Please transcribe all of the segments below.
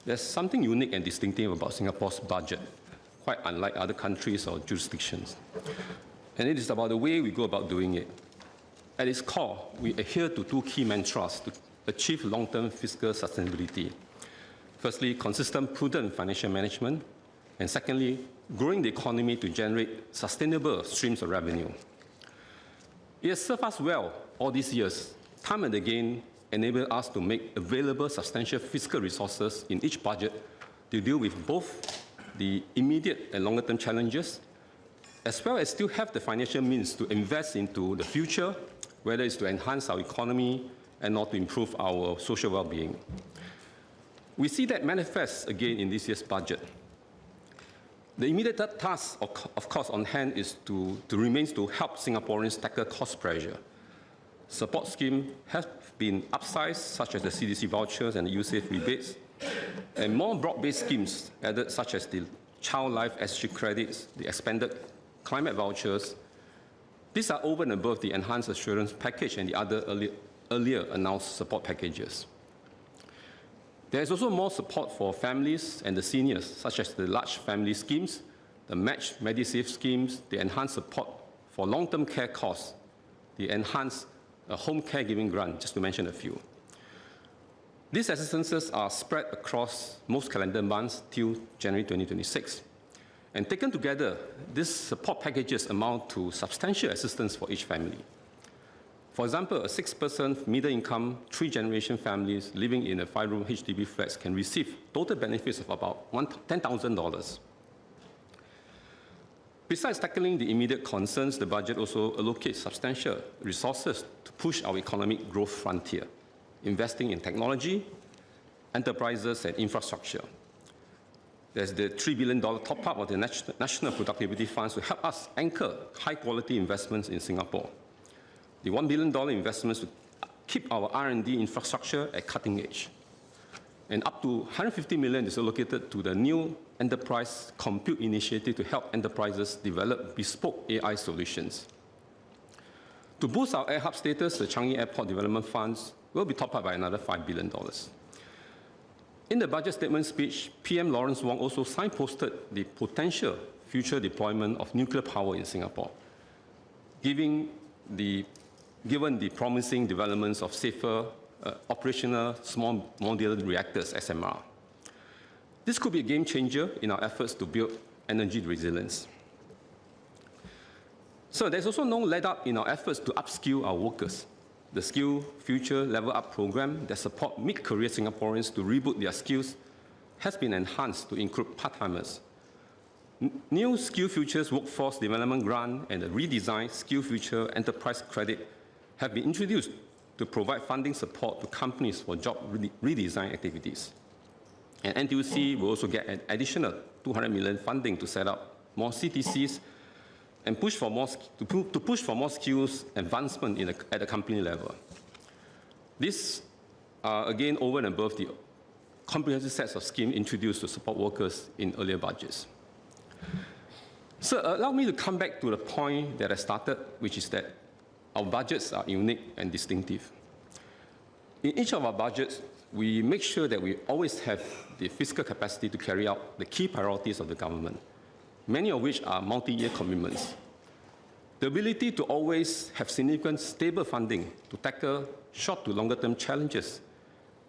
There's something unique and distinctive about Singapore's budget, quite unlike other countries or jurisdictions. And it is about the way we go about doing it. At its core, we adhere to two key mantras to achieve long-term fiscal sustainability. Firstly, consistent, prudent financial management, and secondly, growing the economy to generate sustainable streams of revenue. It has served us well all these years, time and again enabled us to make available substantial fiscal resources in each budget to deal with both the immediate and longer-term challenges, as well as still have the financial means to invest into the future, whether it's to enhance our economy and or to improve our social well-being. We see that manifest again in this year's budget. The immediate task, of course, on hand is remains to help Singaporeans tackle cost pressure. Support schemes have been upsized, such as the CDC vouchers and the USAID rebates, and more broad-based schemes added, such as the Child Life SG credits, the expanded climate vouchers. These are over and above the enhanced assurance package and the other earlier announced support packages. There is also more support for families and the seniors, such as the large family schemes, the matched Medisave schemes, the enhanced support for long-term care costs, the enhanced home caregiving grant, just to mention a few. These assistances are spread across most calendar months till January 2026. And taken together, these support packages amount to substantial assistance for each family. For example, a 6-person middle-income, 3-generation families living in a 5-room HDB flats can receive total benefits of about $10,000. Besides tackling the immediate concerns, the budget also allocates substantial resources to push our economic growth frontier, investing in technology, enterprises, and infrastructure. There's the $3 billion top-up of the National Productivity Funds to help us anchor high-quality investments in Singapore. The $1 billion investments to keep our R&D infrastructure at cutting edge. And up to $150 million is allocated to the new Enterprise Compute Initiative to help enterprises develop bespoke AI solutions. To boost our air hub status, the Changi Airport Development Funds will be topped up by another $5 billion. In the budget statement speech, PM Lawrence Wong also signposted the potential future deployment of nuclear power in Singapore, given the promising developments of safer operational small modular reactors, SMR. This could be a game changer in our efforts to build energy resilience. So there's also no let up in our efforts to upskill our workers. The Skill Future Level Up program that support mid-career Singaporeans to reboot their skills has been enhanced to include part-timers. New Skill Futures Workforce Development Grant and the redesigned Skill Future Enterprise Credit have been introduced to provide funding support to companies for job redesign activities. And NTUC will also get an additional $200 million funding to set up more CTCs and push for more skills advancement at the company level. This are again over and above the comprehensive sets of schemes introduced to support workers in earlier budgets. So allow me to come back to the point that I started, which is that our budgets are unique and distinctive. In each of our budgets, we make sure that we always have the fiscal capacity to carry out the key priorities of the government, many of which are multi-year commitments. The ability to always have significant, stable funding to tackle short to longer-term challenges,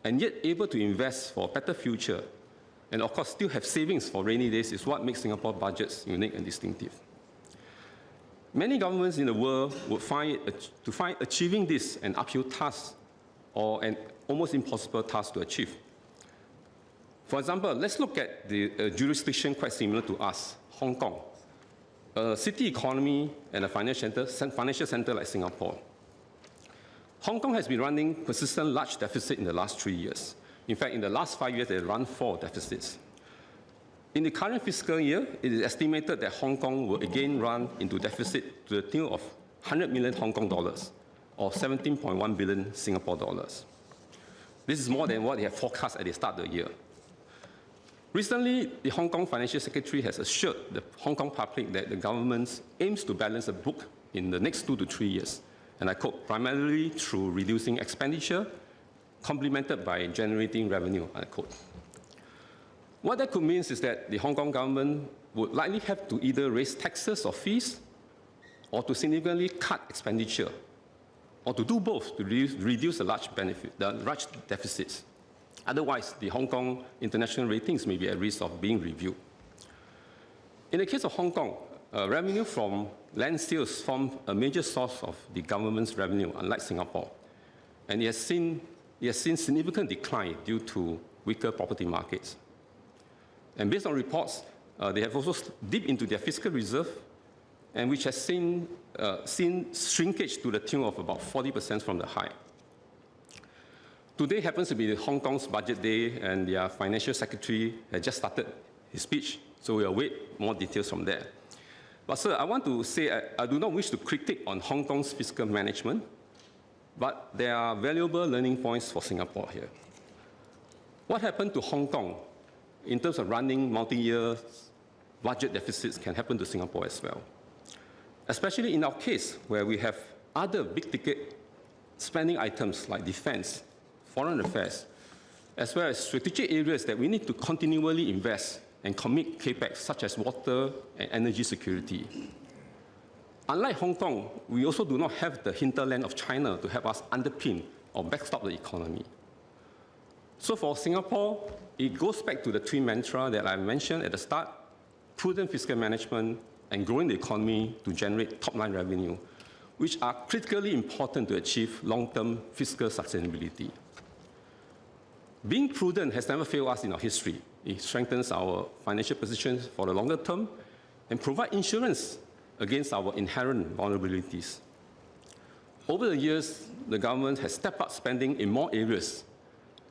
and yet able to invest for a better future, and of course still have savings for rainy days, is what makes Singapore budgets unique and distinctive. Many governments in the world would find achieving this an uphill task or an almost impossible task to achieve. For example, let's look at the jurisdiction quite similar to us, Hong Kong, a city economy and a financial center like Singapore. Hong Kong has been running persistent large deficit in the last 3 years. In fact, in the last 5 years, they run 4 deficits. In the current fiscal year, it is estimated that Hong Kong will again run into deficit to the tune of 100 million Hong Kong dollars, or 17.1 billion Singapore dollars. This is more than what they have forecast at the start of the year. Recently, the Hong Kong Financial Secretary has assured the Hong Kong public that the government aims to balance the book in the next 2 to 3 years, and I quote, primarily through reducing expenditure, complemented by generating revenue, unquote. What that could mean is that the Hong Kong government would likely have to either raise taxes or fees, or to significantly cut expenditure, or to do both to reduce the large deficits. Otherwise, the Hong Kong international ratings may be at risk of being reviewed. In the case of Hong Kong, revenue from land sales form a major source of the government's revenue, unlike Singapore. And it has seen significant decline due to weaker property markets. And based on reports, they have also dipped into their fiscal reserve, and which has seen shrinkage to the tune of about 40% from the high. Today happens to be Hong Kong's budget day, and their financial secretary has just started his speech, so we'll await more details from there. But sir, I want to say I do not wish to critique on Hong Kong's fiscal management, but there are valuable learning points for Singapore here. What happened to Hong Kong in terms of running multi-year budget deficits can happen to Singapore as well. Especially in our case, where we have other big-ticket spending items like defense, foreign affairs, as well as strategic areas that we need to continually invest and commit CAPEX, such as water and energy security. Unlike Hong Kong, we also do not have the hinterland of China to help us underpin or backstop the economy. So for Singapore, it goes back to the three mantras that I mentioned at the start: prudent fiscal management and growing the economy to generate top-line revenue, which are critically important to achieve long-term fiscal sustainability. Being prudent has never failed us in our history. It strengthens our financial positions for the longer term and provides insurance against our inherent vulnerabilities. Over the years, the government has stepped up spending in more areas,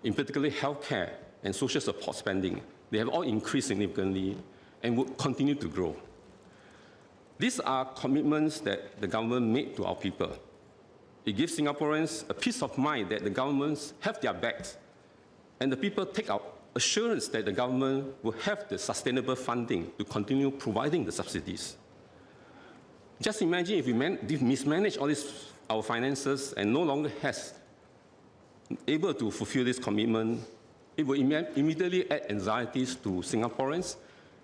in particular healthcare and social support spending. They have all increased significantly and will continue to grow. These are commitments that the government made to our people. It gives Singaporeans a peace of mind that the governments have their backs, and the people take our assurance that the government will have the sustainable funding to continue providing the subsidies. Just imagine if we mismanage all this, our finances, and no longer has able to fulfill this commitment, it will immediately add anxieties to Singaporeans,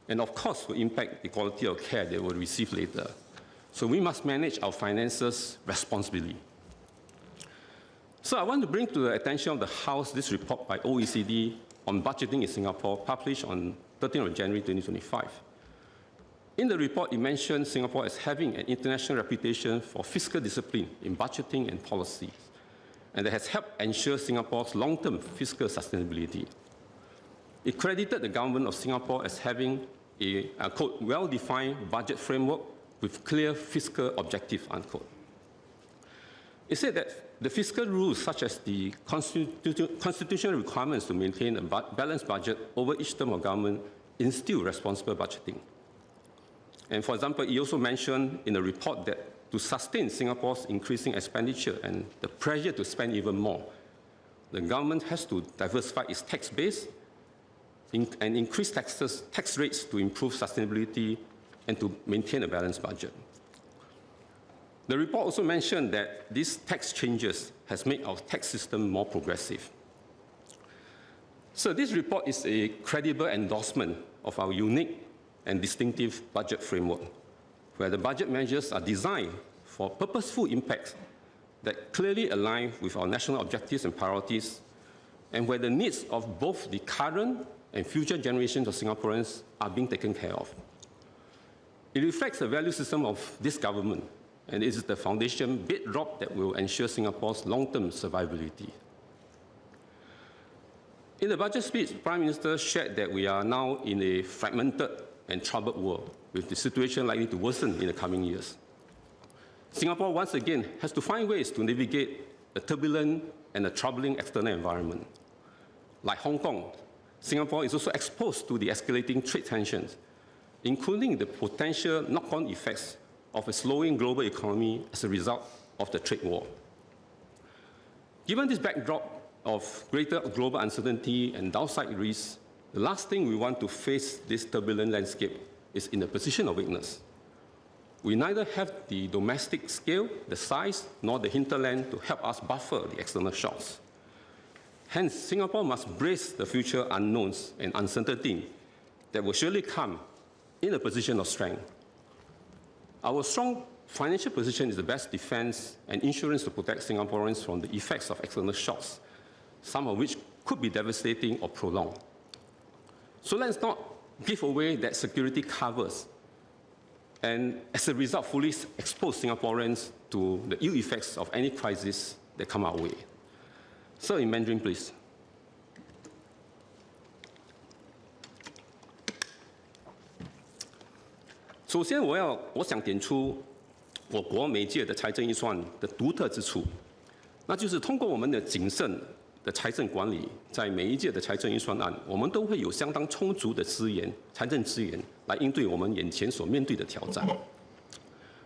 and of course will impact the quality of care they will receive later. So we must manage our finances responsibly. So I want to bring to the attention of the House this report by OECD on budgeting in Singapore, published on 13th of January 2025. In the report, it mentioned Singapore as having an international reputation for fiscal discipline in budgeting and policies, and that has helped ensure Singapore's long-term fiscal sustainability. It credited the government of Singapore as having a, quote, well-defined budget framework with clear fiscal objective, unquote. It said that the fiscal rules, such as the constitutional requirements to maintain a balanced budget over each term of government, instill responsible budgeting. And for example, he also mentioned in the report that to sustain Singapore's increasing expenditure and the pressure to spend even more, the government has to diversify its tax base and increase tax rates to improve sustainability and to maintain a balanced budget. The report also mentioned that these tax changes has made our tax system more progressive. So this report is a credible endorsement of our unique and distinctive budget framework, where the budget measures are designed for purposeful impacts that clearly align with our national objectives and priorities, and where the needs of both the current and future generations of Singaporeans are being taken care of. It reflects the value system of this government, and it is the foundation bedrock that will ensure Singapore's long-term survivability. In the budget speech, the Prime Minister shared that we are now in a fragmented and troubled world, with the situation likely to worsen in the coming years. Singapore, once again, has to find ways to navigate a turbulent and a troubling external environment. Like Hong Kong, Singapore is also exposed to the escalating trade tensions, including the potential knock-on effects of a slowing global economy as a result of the trade war. Given this backdrop of greater global uncertainty and downside risks, the last thing we want to face this turbulent landscape is in a position of weakness. We neither have the domestic scale, the size, nor the hinterland to help us buffer the external shocks. Hence, Singapore must brace the future unknowns and uncertainty that will surely come in a position of strength. Our strong financial position is the best defense and insurance to protect Singaporeans from the effects of external shocks, some of which could be devastating or prolonged. So let's not give away that security covers and, as a result, fully expose Singaporeans to the ill effects of any crisis that come our way. So in Mandarin, please. 首先，我想点出我国每届的财政预算的独特之处，那就是通过我们的谨慎的财政管理，在每一届的财政预算案，我们都会有相当充足的财政资源来应对我们眼前所面对的挑战。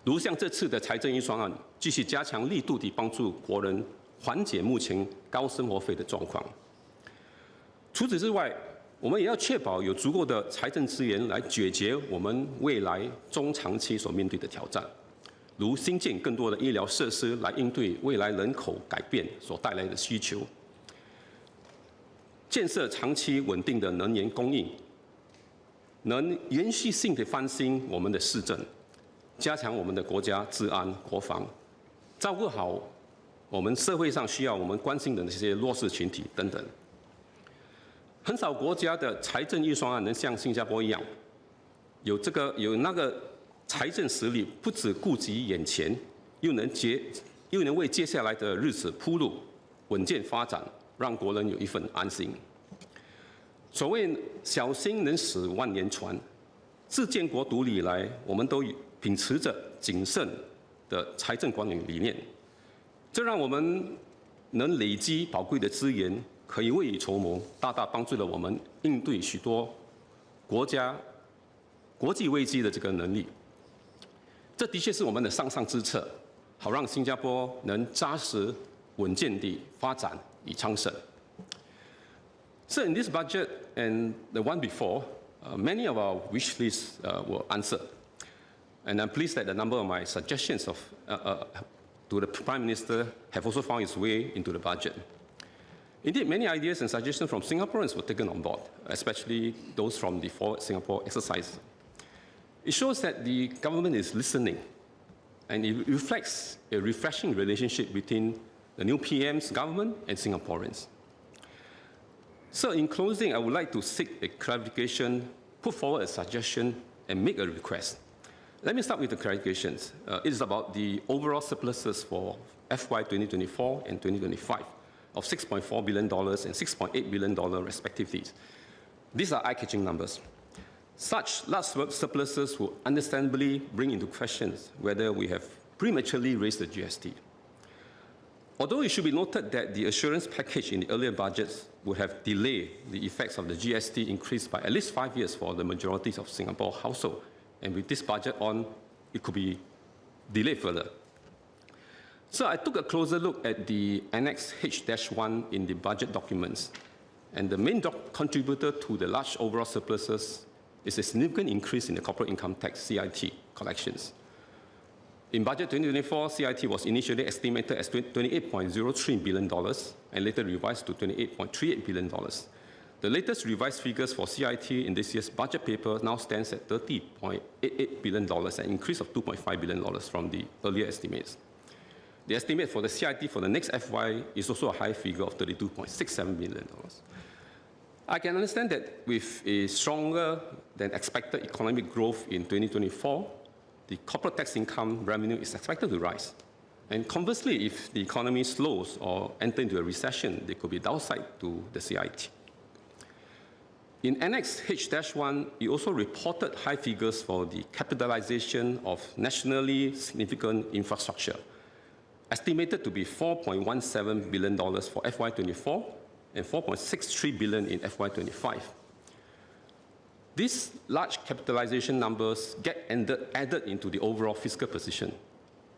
如像这次的财政预算案，继续加强力度地帮助国人缓解目前高生活费的状况。除此之外， 我们也要确保有足够的财政资源来解决我们未来中长期所面对的挑战，如新建更多的医疗设施来应对未来人口改变所带来的需求，建设长期稳定的能源供应，能延续性地翻新我们的市政，加强我们的国家治安国防，照顾好我们社会上需要我们关心的那些弱势群体等等。 很少国家的财政预算案能像新加坡一样，有那个财政实力，不只顾及眼前，又能为接下来的日子铺路，稳健发展，让国人有一份安心。所谓小心能使万年船，自建国独立以来，我们都秉持着谨慎的财政管理理念，这让我们能累积宝贵的资源。 可以未雨绸缪，大大帮助了我们应对许多国际危机的这个能力。这的确是我们的上上之策，好让新加坡能扎实稳健地发展与昌盛。So in this budget and the one before, many of our wish lists were answered, and I'm pleased that the number of my suggestions to the Prime Minister have also found its way into the budget. Indeed, many ideas and suggestions from Singaporeans were taken on board, especially those from the Forward Singapore exercise. It shows that the government is listening, and it reflects a refreshing relationship between the new PM's government and Singaporeans. So in closing, I would like to seek a clarification, put forward a suggestion, and make a request. Let me start with the clarifications. It is about the overall surpluses for FY 2024 and 2025. Of $6.4 billion and $6.8 billion respectively. These are eye-catching numbers. Such large surpluses will understandably bring into question whether we have prematurely raised the GST. Although it should be noted that the assurance package in the earlier budgets would have delayed the effects of the GST increase by at least 5 years for the majority of Singapore households, and with this budget on, it could be delayed further. So I took a closer look at the Annex H-1 in the budget documents, and the main contributor to the large overall surpluses is a significant increase in the corporate income tax (CIT) collections. In budget 2024, CIT was initially estimated as $28.03 billion and later revised to $28.38 billion. The latest revised figures for CIT in this year's budget paper now stands at $30.88 billion, an increase of $2.5 billion from the earlier estimates. The estimate for the CIT for the next FY is also a high figure of $32.67 billion. I can understand that with a stronger than expected economic growth in 2024, the corporate tax income revenue is expected to rise. And conversely, if the economy slows or enters into a recession, there could be downside to the CIT. In Annex H-1, it also reported high figures for the capitalization of nationally significant infrastructure, estimated to be $4.17 billion for FY24 and $4.63 billion in FY25. These large capitalization numbers get added into the overall fiscal position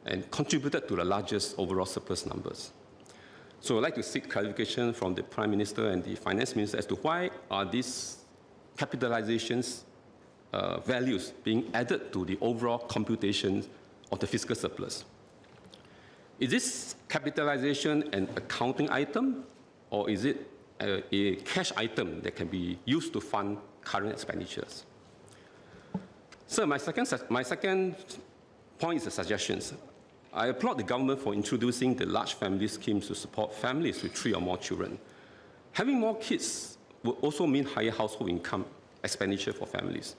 and contributed to the largest overall surplus numbers. So I'd like to seek clarification from the Prime Minister and the Finance Minister as to why are these capitalizations values being added to the overall computation of the fiscal surplus. Is this capitalization an accounting item, or is it a cash item that can be used to fund current expenditures. So my second point is the suggestions. I applaud the government for introducing the large family schemes to support families with 3 or more children. Having more kids will also mean higher household income expenditure for families,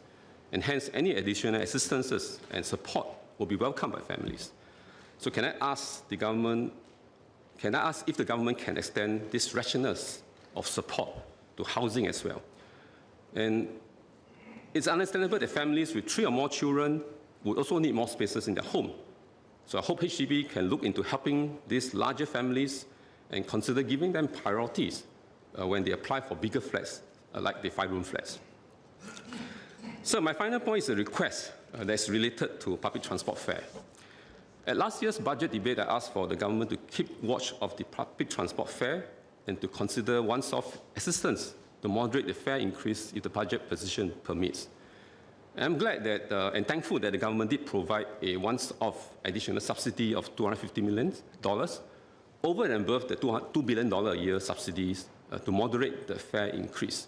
and hence any additional assistances and support will be welcomed by families. So can I ask if the government can extend these rationales of support to housing as well? And it's understandable that families with 3 or more children would also need more spaces in their home. So I hope HDB can look into helping these larger families and consider giving them priorities when they apply for bigger flats, like the 5-room flats. So my final point is a request that's related to public transport fare. At last year's budget debate, I asked for the government to keep watch of the public transport fare and to consider once-off assistance to moderate the fare increase if the budget position permits. And I'm glad that and thankful that the government did provide a once-off additional subsidy of $250 million over and above the $2 billion a year subsidies to moderate the fare increase.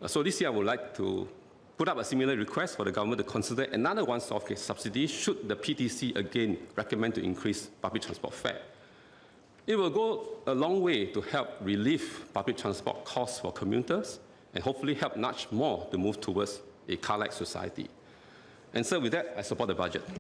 So this year I would like to put up a similar request for the government to consider another once-off subsidy should the PTC again recommend to increase public transport fare. It will go a long way to help relieve public transport costs for commuters and hopefully help nudge more to move towards a car-like society. And so with that, I support the budget.